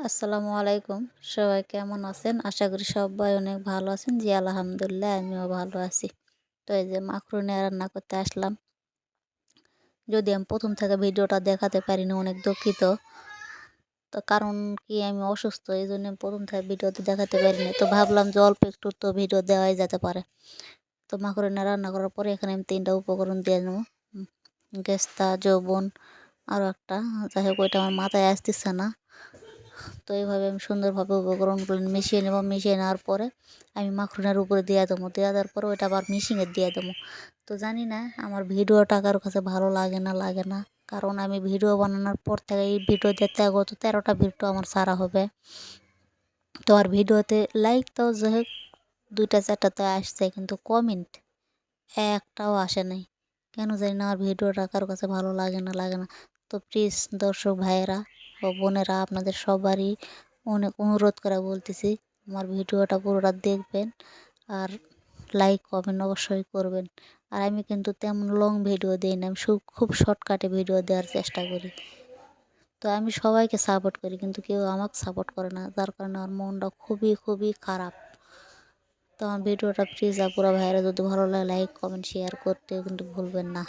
আসসালামু আলাইকুম। সবাই কেমন আছেন? আশা করি সবাই অনেক ভালো আছেন। জি, আলহামদুলিল্লাহ আমিও ভালো আছি। তো এই যে মাকরুনি রান্না করতে আসলাম। যদি আমি ১ম থেকে ভিডিওটা দেখাতে পারিনি, অনেক দুঃখিত। তো কারণ কি, আমি অসুস্থ, এইজন্য ১ম থেকে ভিডিওতে দেখাতে পারিনি। তো ভাবলাম যে অল্প একটু তো ভিডিও দেওয়াই যেতে পারে। তো মাকরুনি রান্না করার পরে এখানে আমি ৩ টা উপকরণ দিয়ে নেব। গেস্তা, জবন, আরও একটা, যাই হোক ওইটা আমার মাথায় আসতেছে না। তো এইভাবে আমি সুন্দরভাবে উপকরণগুলো মিশিয়ে নেব। মিশিয়ে নেওয়ার পরে আমি মাখনের উপরে দিয়ে দেবো। দিয়ে দেওয়ার পরে ওইটা আবার মিশিয়ে দিয়ে দেবো। তো জানি না আমার ভিডিওটা কারোর কাছে ভালো লাগে না, কারণ আমি ভিডিও বানানোর পর থেকে এই ভিডিও দিতে গত 13টা ভিডিও আমার ছাড়া হবে। তো আর ভিডিওতে লাইক তো যাই হোক 2টা 4টা তো আসছে, কিন্তু কমেন্ট একটাও আসে নাই। কেন জানি না আমার ভিডিওটা কারোর কাছে ভালো লাগে না। তো প্লিজ দর্শক ভাইয়েরা ও বোনেরা, আপনাদের সবারই অনেক অনুরোধ করে বলতেছি, আমার ভিডিওটা পুরোটা দেখবেন আর লাইক কমেন্ট অবশ্যই করবেন। আর আমি কিন্তু তেমন লং ভিডিও দিই না, আমি খুব শর্টকাটে ভিডিও দেওয়ার চেষ্টা করি। তো আমি সবাইকে সাপোর্ট করি, কিন্তু কেউ আমাকে সাপোর্ট করে না, যার কারণে আমার মনটা খুবই খারাপ। তো আমার ভিডিওটা প্লিজ আপুরা ভাইয়েরা যদি ভালো লাগে লাইক কমেন্ট শেয়ার করতে কিন্তু ভুলবেন না।